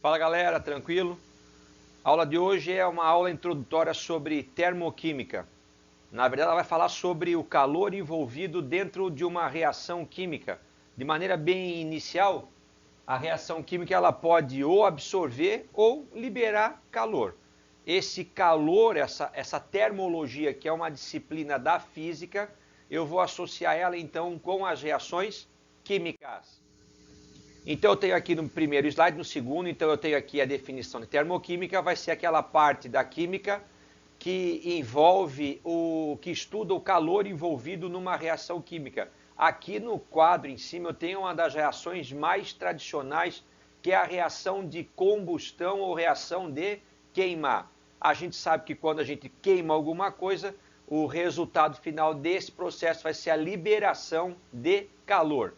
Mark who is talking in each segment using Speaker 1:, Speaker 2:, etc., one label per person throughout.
Speaker 1: Fala galera, tranquilo? A aula de hoje é uma aula introdutória sobre termoquímica. Na verdade, ela vai falar sobre o calor envolvido dentro de uma reação química. De maneira bem inicial, a reação química ela pode ou absorver ou liberar calor. Esse calor, essa termologia, que é uma disciplina da física, eu vou associar ela então com as reações químicas. Então eu tenho aqui no primeiro slide, no segundo, então eu tenho aqui a definição de termoquímica, vai ser aquela parte da química que envolve que estuda o calor envolvido numa reação química. Aqui no quadro em cima eu tenho uma das reações mais tradicionais, que é a reação de combustão ou reação de queimar. A gente sabe que quando a gente queima alguma coisa, o resultado final desse processo vai ser a liberação de calor.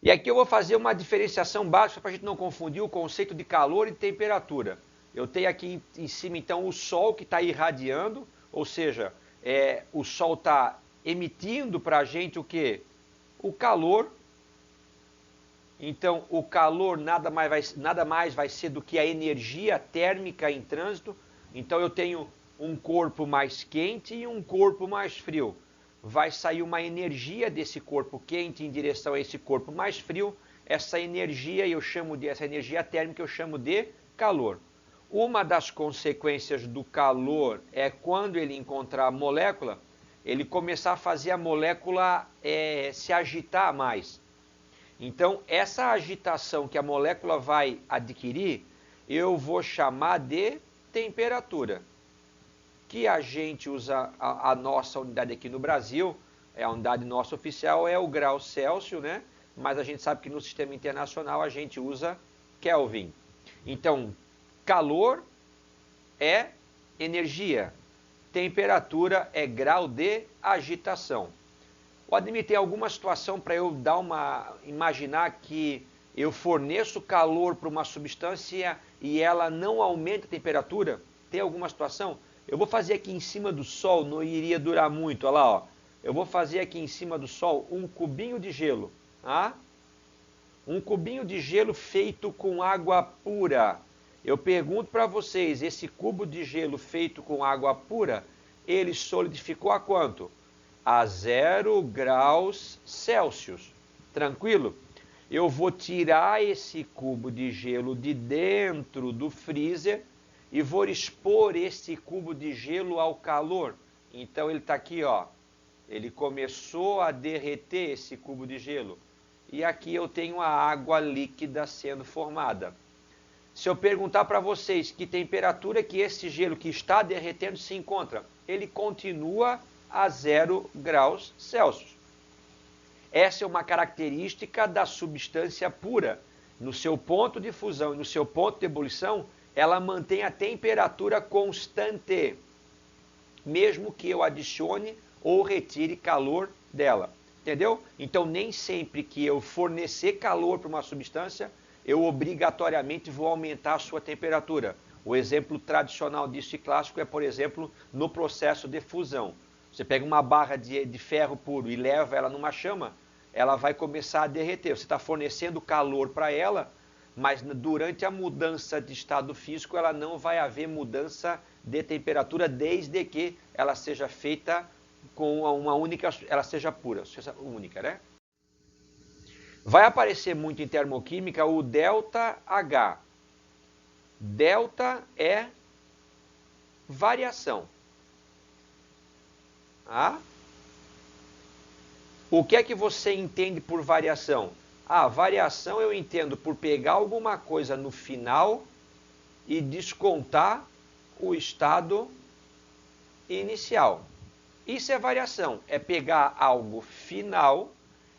Speaker 1: E aqui eu vou fazer uma diferenciação básica para a gente não confundir o conceito de calor e temperatura. Eu tenho aqui em cima então o Sol que está irradiando, ou seja, o Sol está emitindo para a gente o quê? O calor. Então o calor nada mais vai ser do que a energia térmica em trânsito. Então eu tenho um corpo mais quente e um corpo mais frio. Vai sair uma energia desse corpo quente em direção a esse corpo mais frio. Essa energia essa energia térmica eu chamo de calor. Uma das consequências do calor é quando ele encontrar a molécula, ele começar a fazer a molécula se agitar mais. Então essa agitação que a molécula vai adquirir, eu vou chamar de temperatura. Que a gente usa a nossa unidade aqui no Brasil, a unidade nossa oficial é o grau Celsius, né? Mas a gente sabe que no sistema internacional a gente usa Kelvin. Então, calor é energia, temperatura é grau de agitação. O Ademir, tem alguma situação para eu imaginar que eu forneço calor para uma substância e ela não aumenta a temperatura? Tem alguma situação? Eu vou fazer aqui em cima do Sol, não iria durar muito, olha lá, ó. Eu vou fazer aqui em cima do Sol um cubinho de gelo, tá? Um cubinho de gelo feito com água pura. Eu pergunto para vocês, esse cubo de gelo feito com água pura, ele solidificou a quanto? A 0 graus Celsius. Tranquilo? Eu vou tirar esse cubo de gelo de dentro do freezer e vou expor esse cubo de gelo ao calor. Então ele está aqui, ó. Ele começou a derreter esse cubo de gelo. E aqui eu tenho a água líquida sendo formada. Se eu perguntar para vocês que temperatura que esse gelo que está derretendo se encontra, ele continua a 0 graus Celsius. Essa é uma característica da substância pura. No seu ponto de fusão e no seu ponto de ebulição, ela mantém a temperatura constante, mesmo que eu adicione ou retire calor dela. Entendeu? Então, nem sempre que eu fornecer calor para uma substância, eu obrigatoriamente vou aumentar a sua temperatura. O exemplo tradicional disso e clássico é, por exemplo, no processo de fusão. Você pega uma barra de ferro puro e leva ela numa chama, ela vai começar a derreter. Você está fornecendo calor para ela, mas durante a mudança de estado físico, ela não vai haver mudança de temperatura, desde que ela seja feita com uma única, ela seja pura, seja única, né? Vai aparecer muito em termoquímica o ΔH. Delta é variação. Ah? O que é que você entende por variação? Variação eu entendo por pegar alguma coisa no final e descontar o estado inicial. Isso é variação, é pegar algo final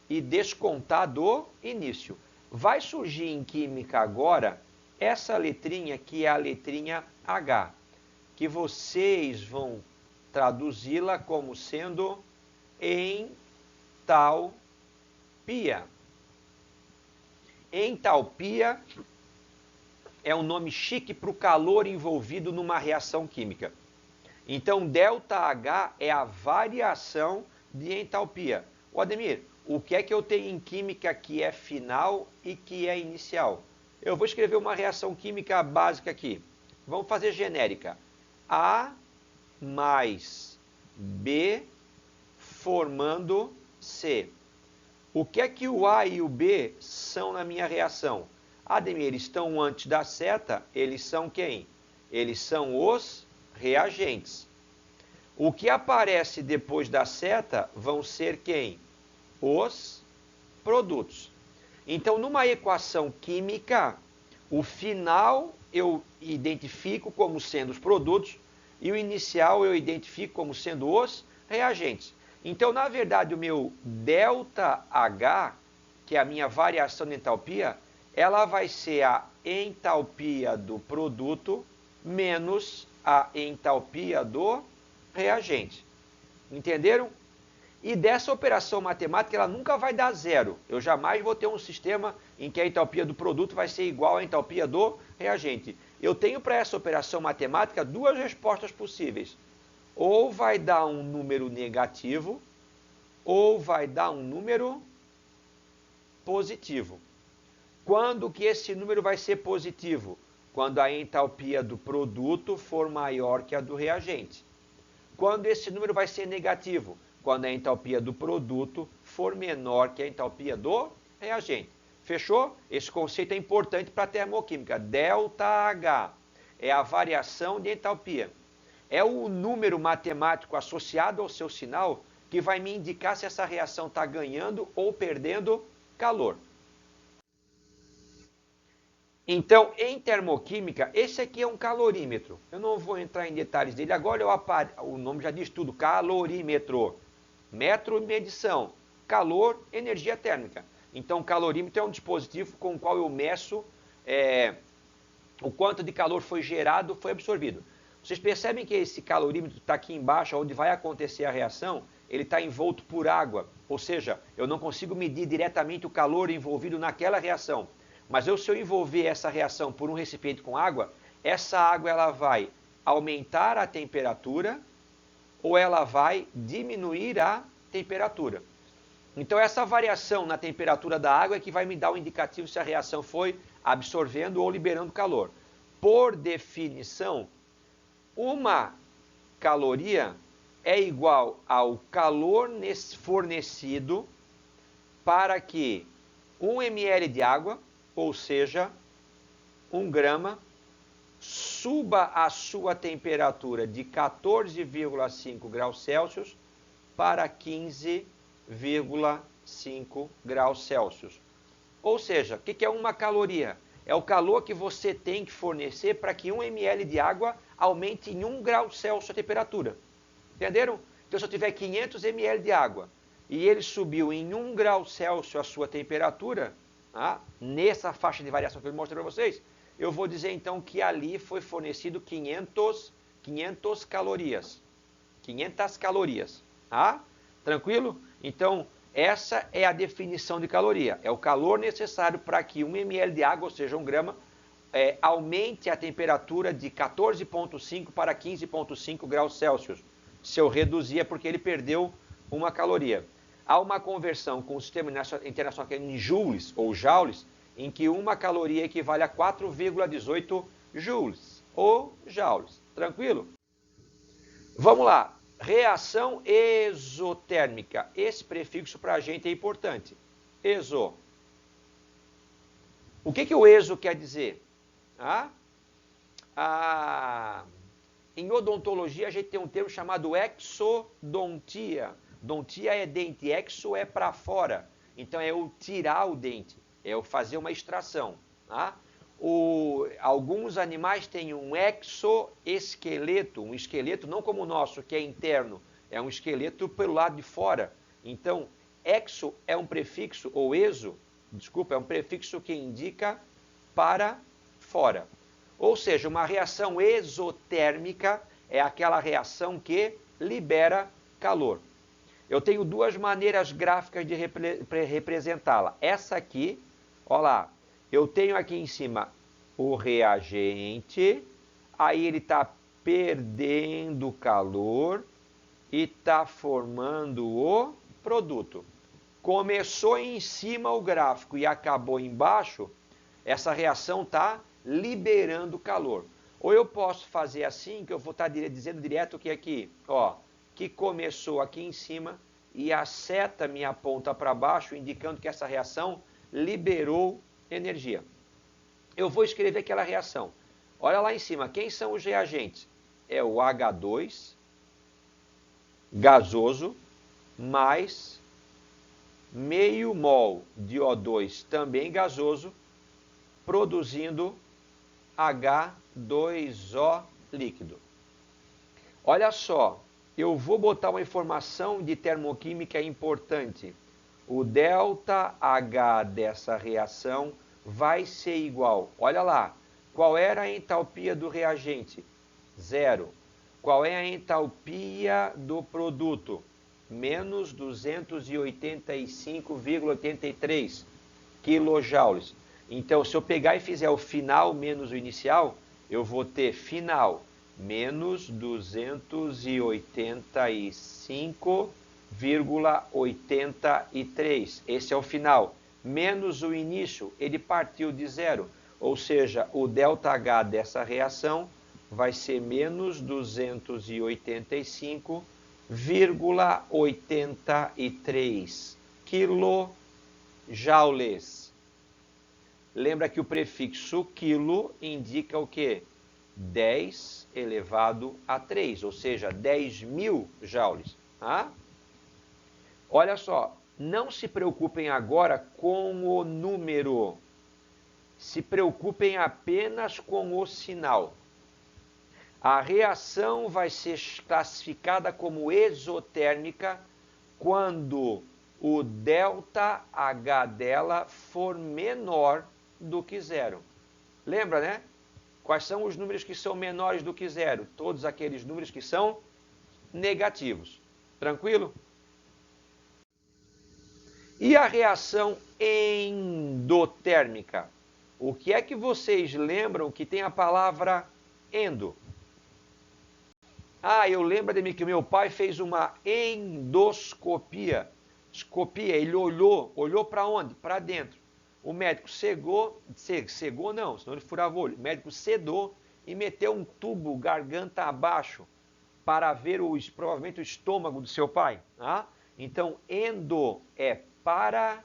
Speaker 1: e descontar do início. Vai surgir em química agora essa letrinha que é a letrinha H, que vocês vão traduzi-la como sendo entalpia. Entalpia é um nome chique para o calor envolvido numa reação química. Então, ΔH é a variação de entalpia. Ademir, o que é que eu tenho em química que é final e que é inicial? Eu vou escrever uma reação química básica aqui. Vamos fazer genérica. A mais B formando C. O que é que o A e o B são na minha reação? Ademir, eles estão antes da seta, eles são quem? Eles são os reagentes. O que aparece depois da seta vão ser quem? Os produtos. Então, numa equação química, o final eu identifico como sendo os produtos e o inicial eu identifico como sendo os reagentes. Então, na verdade, o meu ΔH, que é a minha variação de entalpia, ela vai ser a entalpia do produto menos a entalpia do reagente. Entenderam? E dessa operação matemática, ela nunca vai dar zero. Eu jamais vou ter um sistema em que a entalpia do produto vai ser igual à entalpia do reagente. Eu tenho para essa operação matemática duas respostas possíveis. Ou vai dar um número negativo, ou vai dar um número positivo. Quando que esse número vai ser positivo? Quando a entalpia do produto for maior que a do reagente. Quando esse número vai ser negativo? Quando a entalpia do produto for menor que a entalpia do reagente. Fechou? Esse conceito é importante para a termoquímica. ΔH é a variação de entalpia. É o número matemático associado ao seu sinal que vai me indicar se essa reação está ganhando ou perdendo calor. Então, em termoquímica, esse aqui é um calorímetro. Eu não vou entrar em detalhes dele agora, o nome já diz tudo, calorímetro. Metro, medição. Calor, energia térmica. Então, o calorímetro é um dispositivo com o qual eu meço o quanto de calor foi gerado, foi absorvido. Vocês percebem que esse calorímetro está aqui embaixo, onde vai acontecer a reação, ele está envolto por água. Ou seja, eu não consigo medir diretamente o calor envolvido naquela reação. Mas se eu envolver essa reação por um recipiente com água, essa água ela vai aumentar a temperatura ou ela vai diminuir a temperatura. Então essa variação na temperatura da água é que vai me dar o indicativo se a reação foi absorvendo ou liberando calor. Por definição, uma caloria é igual ao calor fornecido para que 1 ml de água, ou seja, 1 grama, suba a sua temperatura de 14,5 graus Celsius para 15,5 graus Celsius. Ou seja, o que é uma caloria? É o calor que você tem que fornecer para que 1 ml de água aumente em 1 grau Celsius a temperatura. Entenderam? Então, se eu tiver 500 ml de água e ele subiu em 1 grau Celsius a sua temperatura, nessa faixa de variação que eu mostrei para vocês, eu vou dizer então que ali foi fornecido 500 calorias. 500 calorias. Tranquilo? Então, essa é a definição de caloria. É o calor necessário para que 1 ml de água, ou seja, 1 grama, aumente a temperatura de 14,5 para 15,5 graus Celsius. Se eu reduzir é porque ele perdeu uma caloria. Há uma conversão com o sistema internacional que é em joules ou joules, em que uma caloria equivale a 4,18 joules ou joules. Tranquilo? Vamos lá. Reação exotérmica. Esse prefixo para a gente é importante. Exo. O que o exo quer dizer? Em odontologia a gente tem um termo chamado exodontia. Dontia é dente, exo é para fora. Então é eu tirar o dente, é eu fazer uma extração. Alguns animais têm um exoesqueleto, um esqueleto não como o nosso, que é interno, é um esqueleto pelo lado de fora. Então, exo é um prefixo, ou exo, desculpa, é um prefixo que indica para fora. Ou seja, uma reação exotérmica é aquela reação que libera calor. Eu tenho duas maneiras gráficas de representá-la. Essa aqui, olha lá, eu tenho aqui em cima o reagente, aí ele está perdendo calor e está formando o produto. Começou em cima o gráfico e acabou embaixo, essa reação está liberando calor. Ou eu posso fazer assim, que eu vou estar dizendo direto que aqui, ó, que começou aqui em cima e a seta me aponta para baixo, indicando que essa reação liberou energia. Eu vou escrever aquela reação. Olha lá em cima, quem são os reagentes? É o H2 gasoso mais meio mol de O2 também gasoso, produzindo H2O líquido. Olha só, eu vou botar uma informação de termoquímica importante. O ΔH dessa reação vai ser igual, olha lá, qual era a entalpia do reagente? 0. Qual é a entalpia do produto? Menos 285,83 quilojoules. Então, se eu pegar e fizer o final menos o inicial, eu vou ter final menos 285,83. Esse é o final. Menos o início, ele partiu de 0. Ou seja, o ΔH dessa reação vai ser menos 285,83 quilojoules. Lembra que o prefixo quilo indica o quê? 10 elevado a 3, ou seja, 10.000 joules. Tá? Olha só, não se preocupem agora com o número. Se preocupem apenas com o sinal. A reação vai ser classificada como exotérmica quando o ΔH dela for menor do que 0. Lembra, né? Quais são os números que são menores do que 0? Todos aqueles números que são negativos. Tranquilo? E a reação endotérmica? O que é que vocês lembram que tem a palavra endo? Ah, eu lembro de mim que meu pai fez uma endoscopia. Ele olhou para onde? Para dentro. O médico cegou não, senão ele furava o olho. O médico sedou e meteu um tubo garganta abaixo para ver provavelmente o estômago do seu pai. Tá? Então, endo é para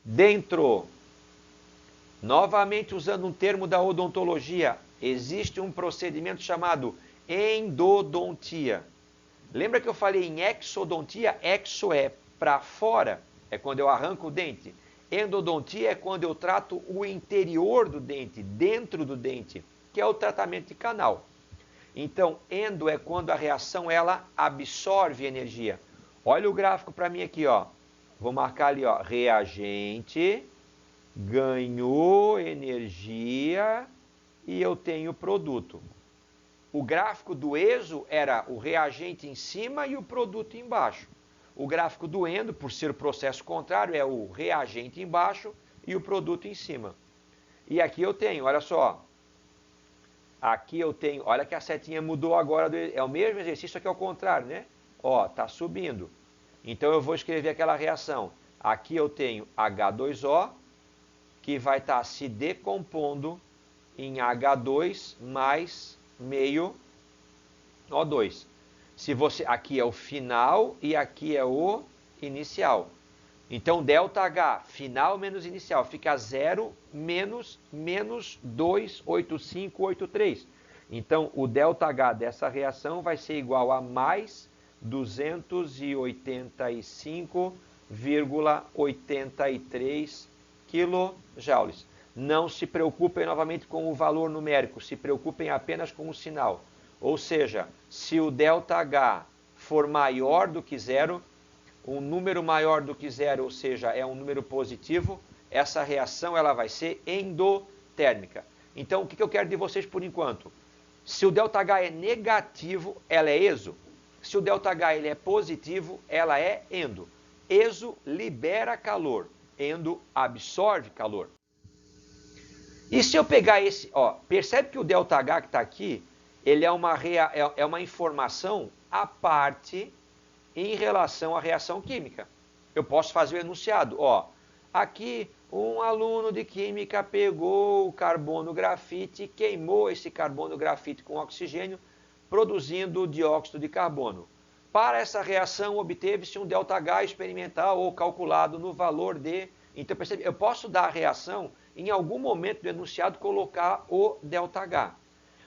Speaker 1: dentro. Novamente, usando um termo da odontologia, existe um procedimento chamado endodontia. Lembra que eu falei em exodontia? Exo é para fora, é quando eu arranco o dente. Endodontia é quando eu trato o interior do dente, dentro do dente, que é o tratamento de canal. Então, endo é quando a reação ela absorve energia. Olha o gráfico para mim aqui, ó. Vou marcar ali, ó, reagente ganhou energia e eu tenho produto. O gráfico do exo era o reagente em cima e o produto embaixo. O gráfico do endo, por ser o processo contrário, é o reagente embaixo e o produto em cima. E aqui eu tenho, olha só. Aqui eu tenho, olha que a setinha mudou agora, é o mesmo exercício, só que é o contrário, né? Ó, tá subindo. Então eu vou escrever aquela reação. Aqui eu tenho H2O, que vai estar se decompondo em H2 mais meio O2. Aqui é o final e aqui é o inicial. Então, ΔH, final menos inicial, fica 0 menos 28583. Então, o ΔH dessa reação vai ser igual a mais 285,83 quilojoules. Não se preocupem novamente com o valor numérico, se preocupem apenas com o sinal. Ou seja, se o ΔH for maior do que 0, um número maior do que 0, ou seja, é um número positivo, essa reação ela vai ser endotérmica. Então, o que eu quero de vocês por enquanto? Se o ΔH é negativo, ela é exo. Se o ΔH ele é positivo, ela é endo. Exo libera calor, endo absorve calor. E se eu pegar esse, ó, percebe que o ΔH que está aqui, ele é uma informação à parte em relação à reação química. Eu posso fazer o enunciado, ó, aqui um aluno de química pegou o carbono grafite e queimou esse carbono grafite com oxigênio, produzindo dióxido de carbono. Para essa reação, obteve-se um ΔH experimental ou calculado no valor de... Então, percebe, eu posso dar a reação, em algum momento do enunciado, colocar o ΔH.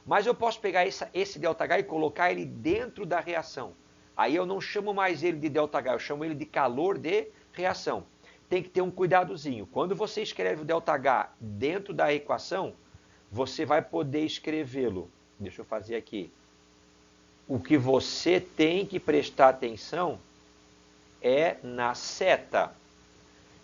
Speaker 1: Mas eu posso pegar esse ΔH e colocar ele dentro da reação. Aí eu não chamo mais ele de ΔH, eu chamo ele de calor de reação. Tem que ter um cuidadozinho. Quando você escreve o ΔH dentro da equação, você vai poder escrevê-lo. Deixa eu fazer aqui. O que você tem que prestar atenção é na seta.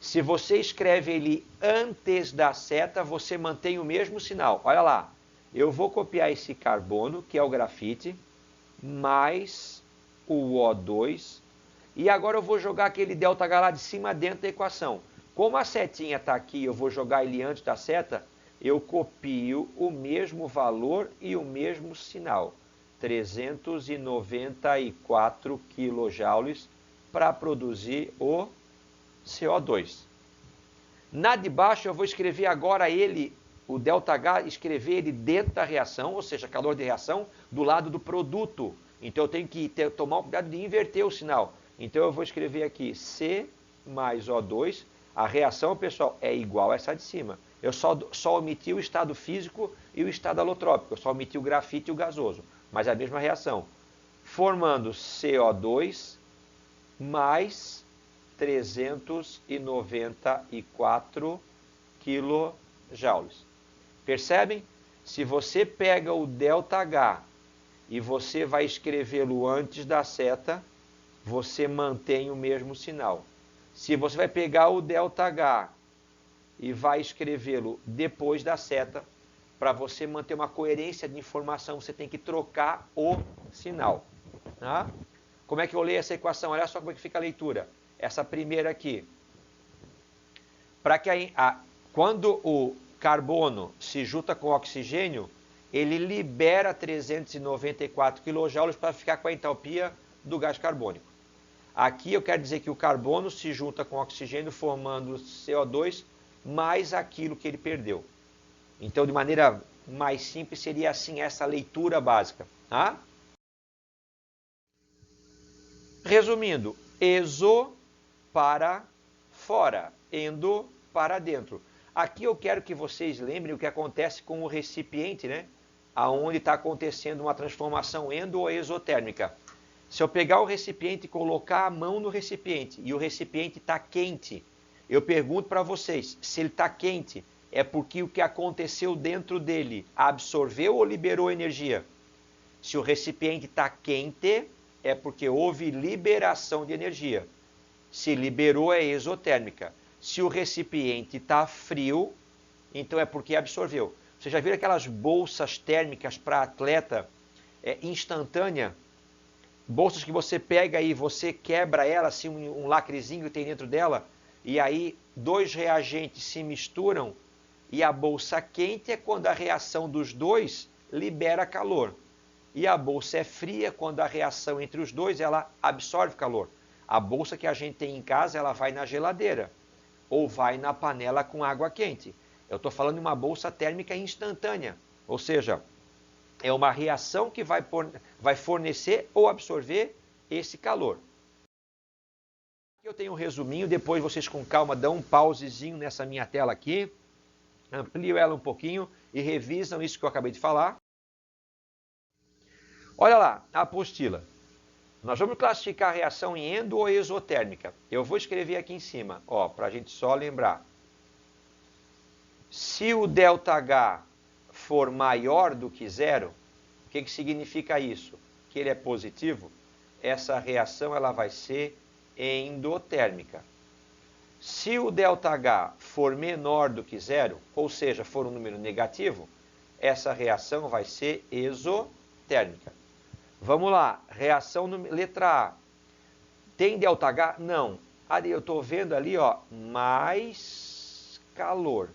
Speaker 1: Se você escreve ele antes da seta, você mantém o mesmo sinal. Olha lá, eu vou copiar esse carbono, que é o grafite, mais o O2, e agora eu vou jogar aquele ΔH lá de cima dentro da equação. Como a setinha está aqui, eu vou jogar ele antes da seta, eu copio o mesmo valor e o mesmo sinal. 394 kJ para produzir o CO2. Na de baixo eu vou escrever agora ele, o ΔH, escrever ele dentro da reação, ou seja, calor de reação, do lado do produto. Então eu tenho que tomar o cuidado de inverter o sinal. Então eu vou escrever aqui C mais O2. A reação, pessoal, é igual a essa de cima. Eu só omiti o estado físico e o estado alotrópico. Eu só omiti o grafite e o gasoso. Mas é a mesma reação. Formando CO2 mais 394 kJ. Percebem? Se você pega o ΔH e você vai escrevê-lo antes da seta, você mantém o mesmo sinal. Se você vai pegar o ΔH e vai escrevê-lo depois da seta, para você manter uma coerência de informação, você tem que trocar o sinal. Tá? Como é que eu leio essa equação? Olha só como é que fica a leitura. Essa primeira aqui. Para que quando o carbono se junta com o oxigênio, ele libera 394 kJ para ficar com a entalpia do gás carbônico. Aqui eu quero dizer que o carbono se junta com o oxigênio formando CO2 mais aquilo que ele perdeu. Então, de maneira mais simples, seria assim essa leitura básica. Tá? Resumindo, exo para fora, endo para dentro. Aqui eu quero que vocês lembrem o que acontece com o recipiente, né? Aonde está acontecendo uma transformação endo ou exotérmica. Se eu pegar o recipiente e colocar a mão no recipiente e o recipiente está quente, eu pergunto para vocês, se ele está quente, é porque o que aconteceu dentro dele absorveu ou liberou energia? Se o recipiente está quente, é porque houve liberação de energia. Se liberou, é exotérmica. Se o recipiente está frio, então é porque absorveu. Você já viu aquelas bolsas térmicas para atleta instantânea? Bolsas que você pega e você quebra ela, assim, um lacrezinho que tem dentro dela, e aí dois reagentes se misturam, e a bolsa quente é quando a reação dos dois libera calor. E a bolsa é fria quando a reação entre os dois ela absorve calor. A bolsa que a gente tem em casa, ela vai na geladeira ou vai na panela com água quente. Eu estou falando de uma bolsa térmica instantânea, ou seja, é uma reação que vai fornecer ou absorver esse calor. Aqui eu tenho um resuminho, depois vocês com calma dão um pausezinho nessa minha tela aqui, amplio ela um pouquinho e revisam isso que eu acabei de falar. Olha lá, a apostila. Nós vamos classificar a reação em endo ou exotérmica. Eu vou escrever aqui em cima, para a gente só lembrar. Se o ΔH for maior do que zero, o que significa isso? Que ele é positivo. Essa reação ela vai ser endotérmica. Se o ΔH for menor do que zero, ou seja, for um número negativo, essa reação vai ser exotérmica. Vamos lá, reação letra A. Tem ΔH? Não. Ali eu estou vendo ali, mais calor.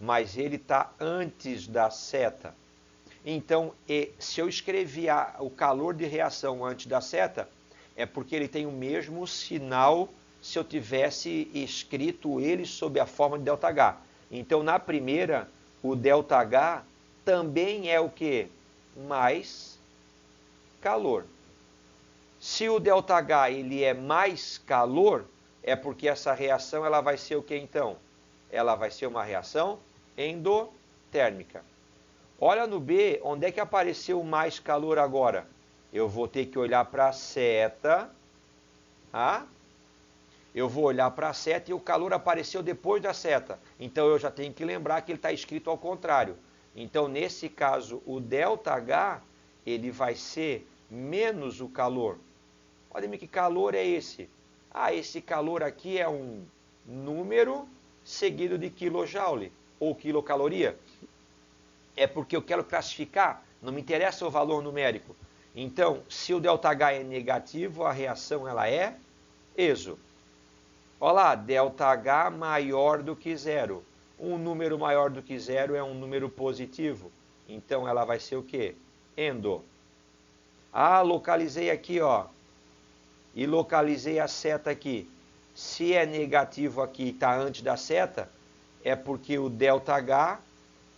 Speaker 1: Mas ele está antes da seta. Então, se eu escrevi o calor de reação antes da seta, é porque ele tem o mesmo sinal se eu tivesse escrito ele sob a forma de ΔH. Então, na primeira, o ΔH também é o quê? Mais calor. Se o ΔH ele é mais calor, é porque essa reação ela vai ser o que então? Ela vai ser uma reação endotérmica. Olha no B, onde é que apareceu mais calor agora? Eu vou ter que olhar para a seta. Eu vou olhar para a seta e o calor apareceu depois da seta. Então eu já tenho que lembrar que ele está escrito ao contrário. Então nesse caso o ΔH ele vai ser menos o calor. Olha que calor é esse? Esse calor aqui é um número seguido de quilojoule ou quilocaloria. É porque eu quero classificar, não me interessa o valor numérico. Então, se o ΔH é negativo, a reação ela é exo. Olha lá, ΔH maior do que zero. Um número maior do que zero é um número positivo. Então, ela vai ser o quê? Endo. Localizei aqui, ó. E localizei a seta aqui. Se é negativo aqui e está antes da seta, é porque o ΔH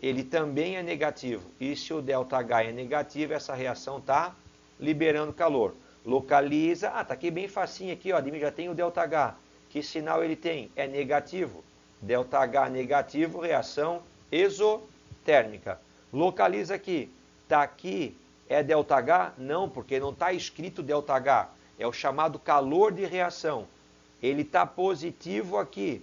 Speaker 1: ele também é negativo. E se o ΔH é negativo, essa reação está liberando calor. Localiza, tá aqui bem facinho aqui, ó, já tem o ΔH. Que sinal ele tem? É negativo. ΔH negativo, reação exotérmica. Localiza aqui. Tá aqui, é ΔH? Não, porque não está escrito ΔH. É o chamado calor de reação. Ele está positivo aqui,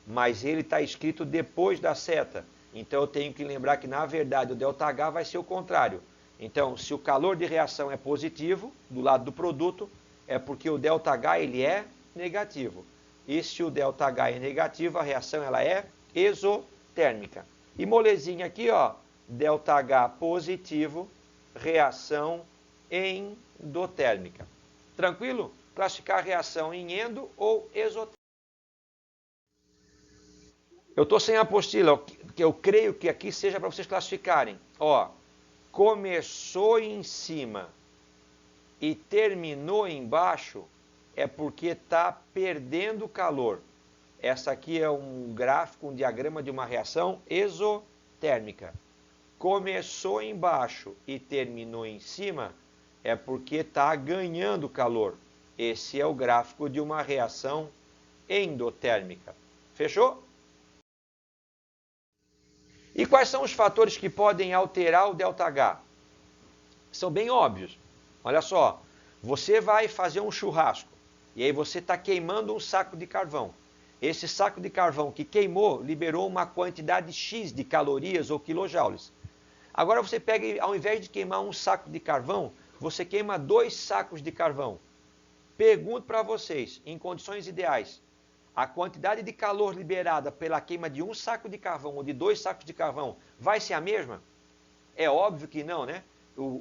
Speaker 1: mas ele está escrito depois da seta. Então eu tenho que lembrar que, na verdade, o ΔH vai ser o contrário. Então, se o calor de reação é positivo, do lado do produto, é porque o ΔH ele é negativo. E se o ΔH é negativo, a reação ela é exotérmica. E molezinha aqui, ó, ΔH positivo, reação endotérmica. Tranquilo? Classificar a reação em endo ou exotérmica. Eu estou sem a apostila, que eu creio que aqui seja para vocês classificarem. Ó, começou em cima e terminou embaixo é porque está perdendo calor. Essa aqui é um gráfico, um diagrama de uma reação exotérmica. Começou embaixo e terminou em cima é porque está ganhando calor. Esse é o gráfico de uma reação endotérmica. Fechou? E quais são os fatores que podem alterar o ΔH? São bem óbvios. Olha só, você vai fazer um churrasco e aí você está queimando um saco de carvão. Esse saco de carvão que queimou liberou uma quantidade X de calorias ou quilojoules. Agora você pega, ao invés de queimar um saco de carvão, você queima 2 sacos de carvão. Pergunto para vocês, em condições ideais, a quantidade de calor liberada pela queima de um saco de carvão ou de 2 sacos de carvão vai ser a mesma? É óbvio que não, né?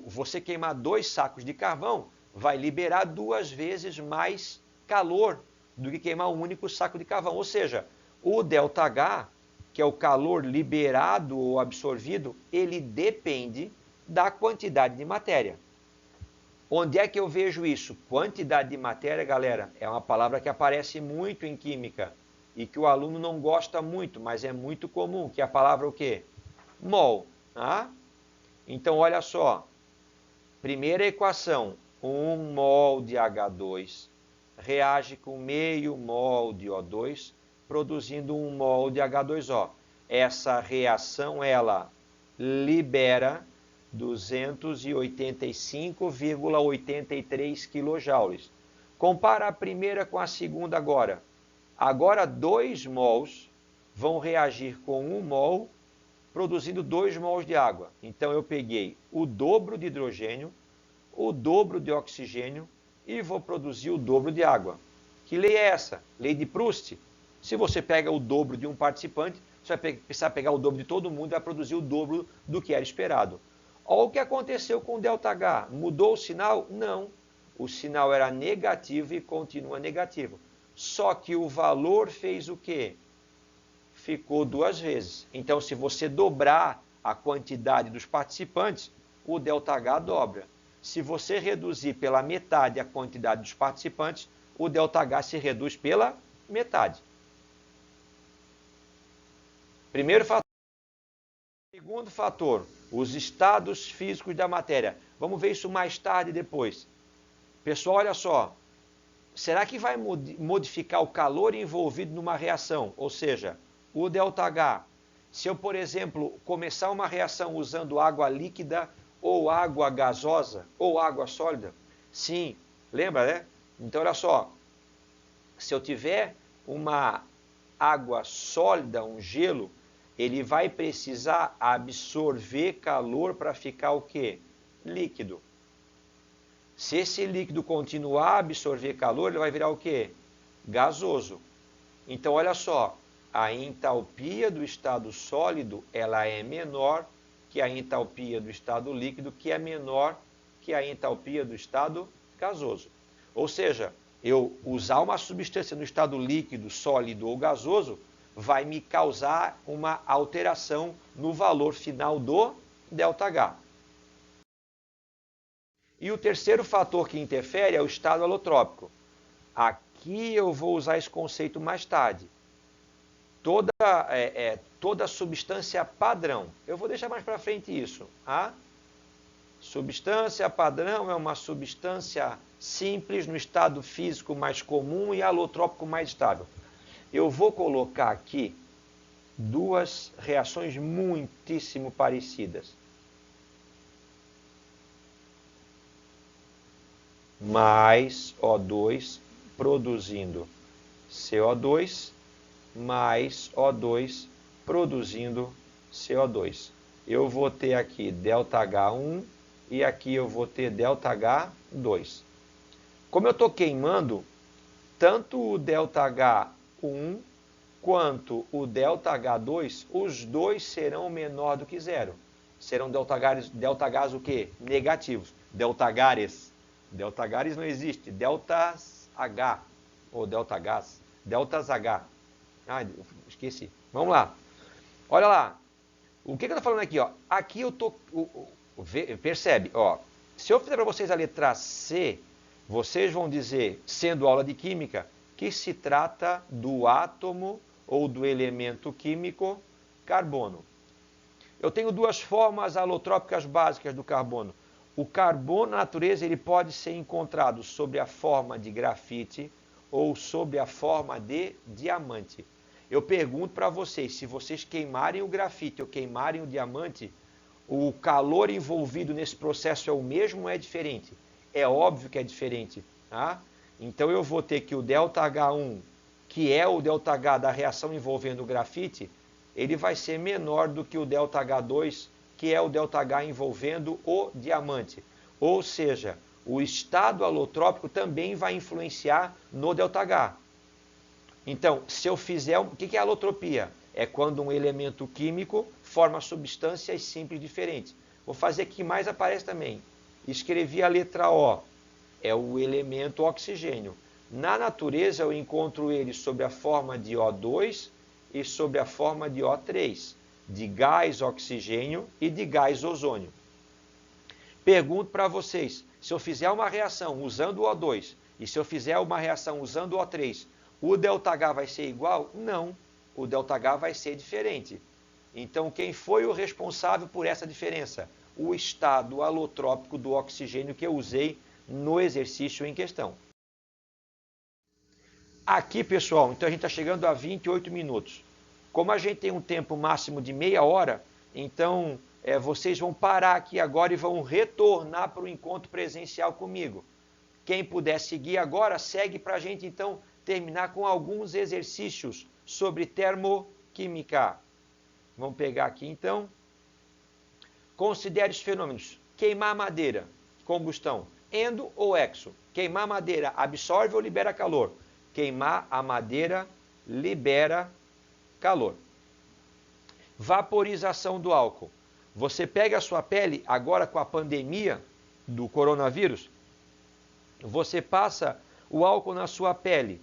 Speaker 1: Você queimar 2 sacos de carvão vai liberar 2 vezes mais calor do que queimar um único saco de carvão. Ou seja, o ΔH, que é o calor liberado ou absorvido, ele depende da quantidade de matéria. Onde é que eu vejo isso? Quantidade de matéria, galera, é uma palavra que aparece muito em química e que o aluno não gosta muito, mas é muito comum, que é a palavra o quê? Mol. Então, olha só. Primeira equação, 1 mol de H2 reage com meio mol de O2, produzindo 1 mol de H2O. Essa reação, ela libera 285,83 kJ. Compara a primeira com a segunda agora. Agora 2 mols vão reagir com 1 mol, produzindo 2 mols de água. Então eu peguei o dobro de hidrogênio, o dobro de oxigênio e vou produzir o dobro de água. Que lei é essa? Lei de Proust. Se você pega o dobro de um participante, você vai precisar pegar o dobro de todo mundo e vai produzir o dobro do que era esperado. Olha o que aconteceu com o ΔH. Mudou o sinal? Não. O sinal era negativo e continua negativo. Só que o valor fez o quê? Ficou 2 vezes. Então, se você dobrar a quantidade dos participantes, o ΔH dobra. Se você reduzir pela metade a quantidade dos participantes, o ΔH se reduz pela metade. Primeiro fator. Segundo fator, os estados físicos da matéria. Vamos ver isso mais tarde depois. Pessoal, olha só. Será que vai modificar o calor envolvido numa reação? Ou seja, o ΔH. Se eu, por exemplo, começar uma reação usando água líquida ou água gasosa ou água sólida? Sim, lembra, né? Então, olha só. Se eu tiver uma água sólida, um gelo, ele vai precisar absorver calor para ficar o quê? Líquido. Se esse líquido continuar a absorver calor, ele vai virar o quê? Gasoso. Então, olha só, a entalpia do estado sólido, ela é menor que a entalpia do estado líquido, que é menor que a entalpia do estado gasoso. Ou seja, eu usar uma substância no estado líquido, sólido ou gasoso, vai me causar uma alteração no valor final do ΔH. E o terceiro fator que interfere é o estado alotrópico. Aqui eu vou usar esse conceito mais tarde. Toda substância padrão. Eu vou deixar mais para frente isso. A substância padrão é uma substância simples no estado físico mais comum e alotrópico mais estável. Eu vou colocar aqui duas reações muitíssimo parecidas. Mais O2 produzindo CO2, mais O2 produzindo CO2. Eu vou ter aqui ΔH1 e aqui eu vou ter ΔH2. Como eu estou queimando, tanto o ΔH1 quanto o ΔH2, os dois serão menor do que zero. Serão ΔHs o quê? Negativos. ΔHs não existe. Deltas H, ou ΔHs. Deltas H. Ah, esqueci. Vamos lá. Olha lá. O que eu estou falando aqui? Ó? Aqui eu estou... Percebe? Ó, se eu fizer para vocês a letra C, vocês vão dizer, sendo aula de química, que se trata do átomo ou do elemento químico carbono. Eu tenho duas formas alotrópicas básicas do carbono. O carbono, na natureza, ele pode ser encontrado sob a forma de grafite ou sob a forma de diamante. Eu pergunto para vocês, se vocês queimarem o grafite ou queimarem o diamante, o calor envolvido nesse processo é o mesmo ou é diferente? É óbvio que é diferente. Tá? Então eu vou ter que o ΔH1, que é o ΔH da reação envolvendo o grafite, ele vai ser menor do que o ΔH2, que é o ΔH envolvendo o diamante. Ou seja, o estado alotrópico também vai influenciar no ΔH. Então, se eu fizer... O que é alotropia? É quando um elemento químico forma substâncias simples diferentes. Vou fazer aqui mais aparece também. Escrevi a letra O. É o elemento oxigênio. Na natureza, eu encontro ele sob a forma de O2 e sob a forma de O3, de gás oxigênio e de gás ozônio. Pergunto para vocês, se eu fizer uma reação usando o O2 e se eu fizer uma reação usando o O3, o ΔH vai ser igual? Não, o ΔH vai ser diferente. Então, quem foi o responsável por essa diferença? O estado alotrópico do oxigênio que eu usei no exercício em questão. Aqui, pessoal, então a gente está chegando a 28 minutos. Como a gente tem um tempo máximo de meia hora, então vocês vão parar aqui agora e vão retornar para o encontro presencial comigo. Quem puder seguir agora, segue para a gente então terminar com alguns exercícios sobre termoquímica. Vamos pegar aqui então. Considere os fenômenos. Queimar madeira, combustão. Endo ou exo. Queimar madeira absorve ou libera calor? Queimar a madeira libera calor. Vaporização do álcool. Você pega a sua pele, agora com a pandemia do coronavírus, você passa o álcool na sua pele.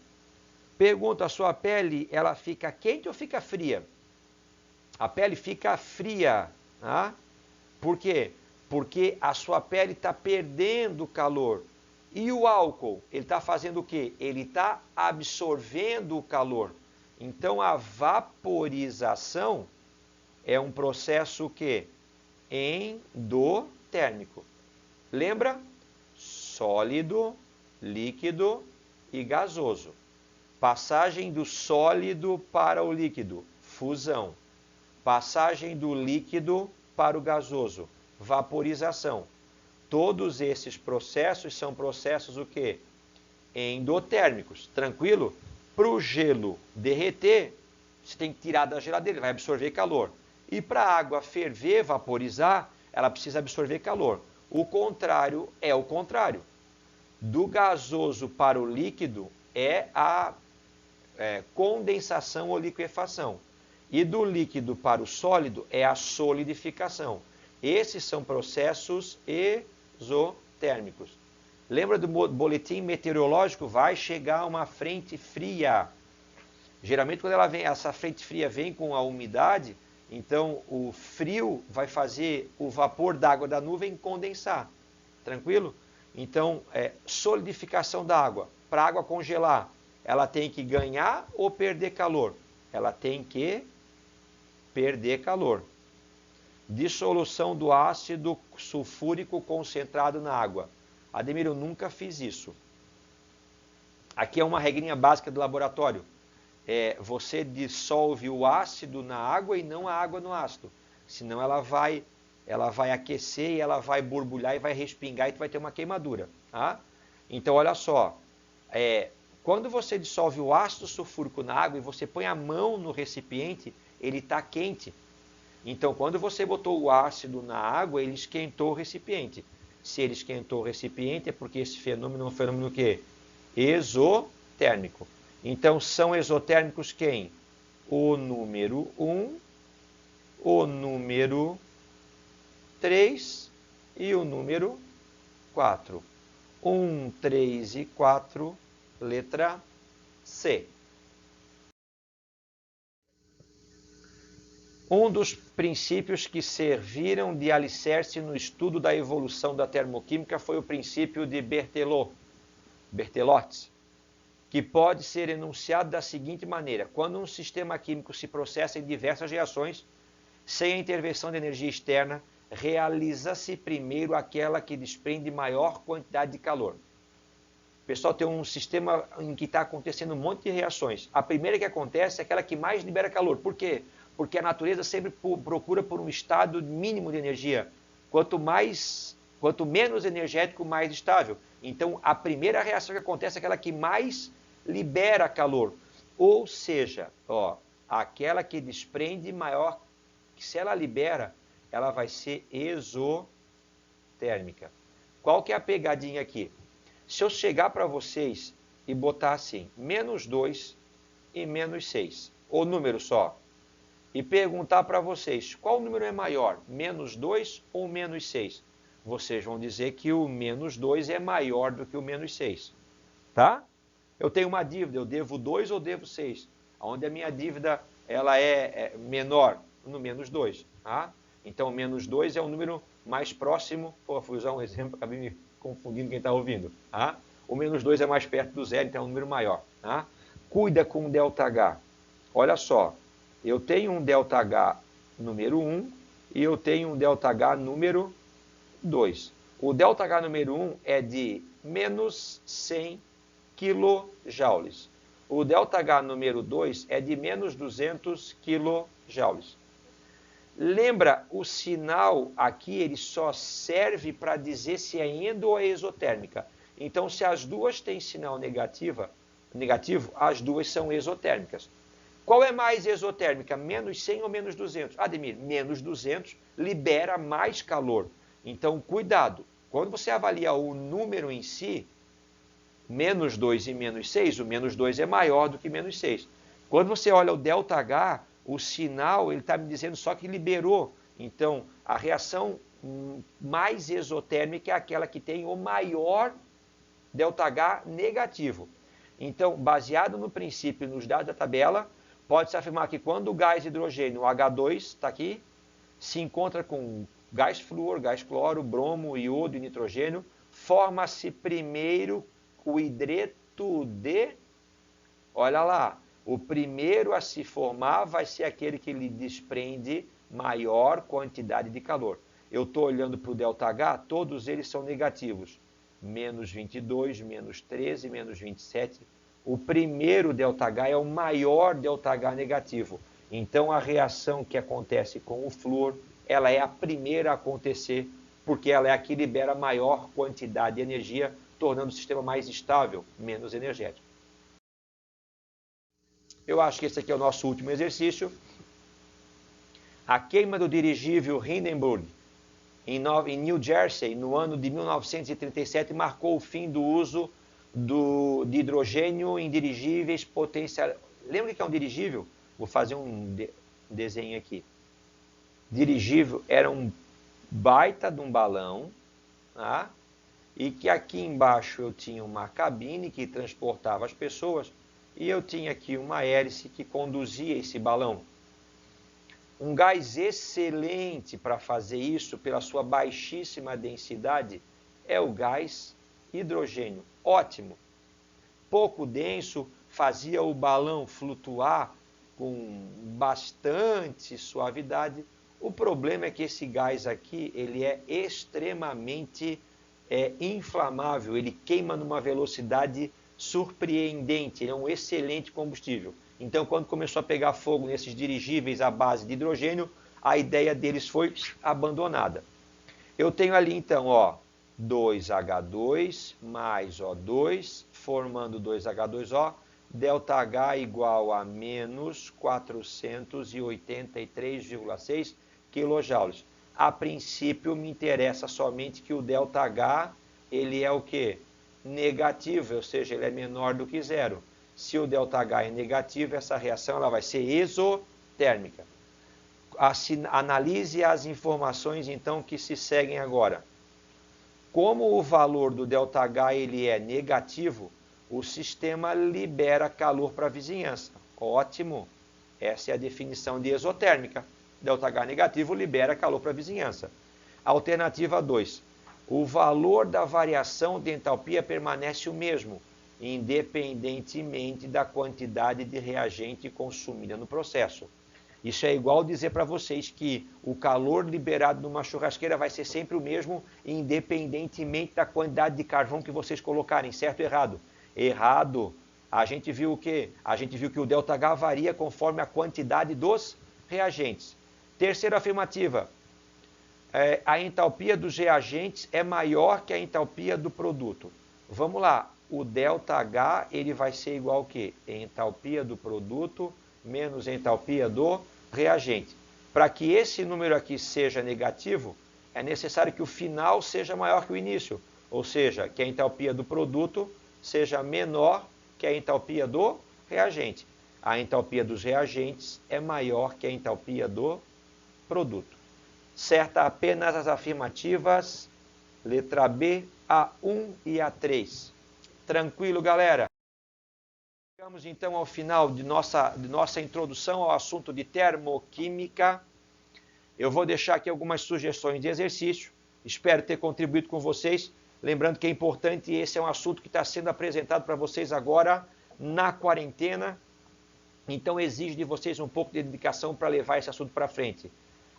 Speaker 1: Pergunta, a sua pele, ela fica quente ou fica fria? A pele fica fria. Tá? Por quê? Porque a sua pele está perdendo calor. E o álcool, ele está fazendo o quê? Ele está absorvendo o calor. Então, a vaporização é um processo o quê? Endotérmico. Lembra? Sólido, líquido e gasoso. Passagem do sólido para o líquido, fusão. Passagem do líquido para o gasoso, vaporização. Todos esses processos são processos o quê? Endotérmicos. Tranquilo? Para o gelo derreter, você tem que tirar da geladeira, ele vai absorver calor. E para a água ferver, vaporizar, ela precisa absorver calor. O contrário é o contrário. Do gasoso para o líquido é a condensação ou liquefação. E do líquido para o sólido é a solidificação. Esses são processos exotérmicos. Lembra do boletim meteorológico? Vai chegar uma frente fria. Geralmente quando ela vem, essa frente fria vem com a umidade, então o frio vai fazer o vapor d'água da nuvem condensar. Tranquilo? Então, solidificação da água. Para a água congelar, ela tem que ganhar ou perder calor? Ela tem que perder calor. Dissolução do ácido sulfúrico concentrado na água. Ademir, eu nunca fiz isso. Aqui é uma regrinha básica do laboratório. Você dissolve o ácido na água e não a água no ácido. Senão ela vai aquecer e ela vai borbulhar e vai respingar e tu vai ter uma queimadura. Tá? Então, olha só. Quando você dissolve o ácido sulfúrico na água e você põe a mão no recipiente, ele está quente. Então, quando você botou o ácido na água, ele esquentou o recipiente. Se ele esquentou o recipiente, é porque esse fenômeno é um fenômeno o quê? Exotérmico. Então, são exotérmicos quem? O número 1, o número 3 e o número 4. 1, 3 e 4, letra C. Um dos princípios que serviram de alicerce no estudo da evolução da termoquímica foi o princípio de Berthelot, que pode ser enunciado da seguinte maneira: quando um sistema químico se processa em diversas reações, sem a intervenção de energia externa, realiza-se primeiro aquela que desprende maior quantidade de calor. Pessoal, tem um sistema em que está acontecendo um monte de reações. A primeira que acontece é aquela que mais libera calor. Por quê? Porque a natureza sempre procura por um estado mínimo de energia. Quanto menos energético, mais estável. Então, a primeira reação que acontece é aquela que mais libera calor. Ou seja, aquela que desprende maior, que se ela libera, ela vai ser exotérmica. Qual que é a pegadinha aqui? Se eu chegar para vocês e botar assim, -2 e -6, ou número só, e perguntar para vocês qual número é maior, -2 ou -6, vocês vão dizer que o -2 é maior do que o -6. Tá? Eu tenho uma dívida, eu devo 2 ou devo 6? Onde a minha dívida ela é menor? No -2. Tá? Então, o -2 é o número mais próximo. Fui usar um exemplo, acabei me confundindo quem está ouvindo. Tá? O -2 é mais perto do zero, então é um número maior. Tá? Cuida com o ΔH. Olha só, eu tenho um ΔH número 1 e eu tenho um ΔH número 2. O ΔH número 1 é de -100 kJ. O ΔH número 2 é de -200 kJ. Lembra, o sinal aqui ele só serve para dizer se é endo ou é exotérmica. Então, se as duas têm sinal negativo, as duas são exotérmicas. Qual é mais exotérmica, -100 ou -200? Ademir, -200 libera mais calor. Então, cuidado. Quando você avalia o número em si, -2 e -6, o -2 é maior do que -6. Quando você olha o ΔH, o sinal ele está me dizendo só que liberou. Então, a reação mais exotérmica é aquela que tem o maior ΔH negativo. Então, baseado no princípio e nos dados da tabela, pode-se afirmar que quando o gás hidrogênio, o H2, está aqui, se encontra com gás flúor, gás cloro, bromo, iodo e nitrogênio, forma-se primeiro o hidreto de... Olha lá, o primeiro a se formar vai ser aquele que lhe desprende maior quantidade de calor. Eu estou olhando para o ΔH, todos eles são negativos. Menos 22, menos 13, menos 27. O primeiro ΔH é o maior ΔH negativo. Então, a reação que acontece com o flúor, ela é a primeira a acontecer, porque ela é a que libera maior quantidade de energia, tornando o sistema mais estável, menos energético. Eu acho que esse aqui é o nosso último exercício. A queima do dirigível Hindenburg, em New Jersey, no ano de 1937, marcou o fim do uso de hidrogênio em dirigíveis potenciais. Lembra o que é um dirigível? Vou fazer um desenho aqui. Dirigível era um baita de um balão, tá? E que aqui embaixo eu tinha uma cabine que transportava as pessoas e eu tinha aqui uma hélice que conduzia esse balão. Um gás excelente para fazer isso, pela sua baixíssima densidade, é o gás hidrogênio. Ótimo. Pouco denso, fazia o balão flutuar com bastante suavidade. O problema é que esse gás aqui, ele é extremamente inflamável, ele queima numa velocidade surpreendente, ele é um excelente combustível. Então, quando começou a pegar fogo nesses dirigíveis à base de hidrogênio, a ideia deles foi abandonada. Eu tenho ali, então, 2H2 mais O2, formando 2H2O, ΔH igual a menos 483,6 kJ. A princípio, me interessa somente que o ΔH, ele é o quê? Negativo, ou seja, ele é menor do que zero. Se o ΔH é negativo, essa reação ela vai ser exotérmica. Analise as informações, então, que se seguem agora. Como o valor do ΔH ele é negativo, o sistema libera calor para a vizinhança. Ótimo! Essa é a definição de exotérmica. ΔH negativo libera calor para a vizinhança. Alternativa 2. O valor da variação de entalpia permanece o mesmo, independentemente da quantidade de reagente consumida no processo. Isso é igual dizer para vocês que o calor liberado numa churrasqueira vai ser sempre o mesmo, independentemente da quantidade de carvão que vocês colocarem, certo ou errado? Errado. A gente viu o quê? A gente viu que o ΔH varia conforme a quantidade dos reagentes. Terceira afirmativa. A entalpia dos reagentes é maior que a entalpia do produto. Vamos lá. O ΔH ele vai ser igual ao quê? Entalpia do produto menos entalpia do reagente. Para que esse número aqui seja negativo, é necessário que o final seja maior que o início. Ou seja, que a entalpia do produto seja menor que a entalpia do reagente. A entalpia dos reagentes é maior que a entalpia do produto. Certa apenas as afirmativas, letra B, A1 e A3. Tranquilo, galera? Chegamos então ao final de nossa introdução ao assunto de termoquímica. Eu vou deixar aqui algumas sugestões de exercício. Espero ter contribuído com vocês. Lembrando que é importante, esse é um assunto que está sendo apresentado para vocês agora na quarentena. Então exige de vocês um pouco de dedicação para levar esse assunto para frente.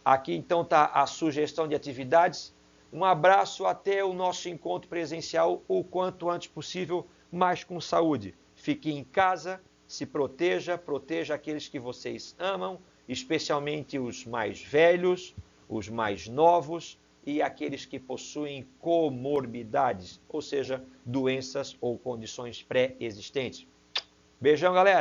Speaker 1: Aqui então está a sugestão de atividades. Um abraço, até o nosso encontro presencial o quanto antes possível, mas com saúde. Fique em casa, se proteja, proteja aqueles que vocês amam, especialmente os mais velhos, os mais novos e aqueles que possuem comorbidades, ou seja, doenças ou condições pré-existentes. Beijão, galera!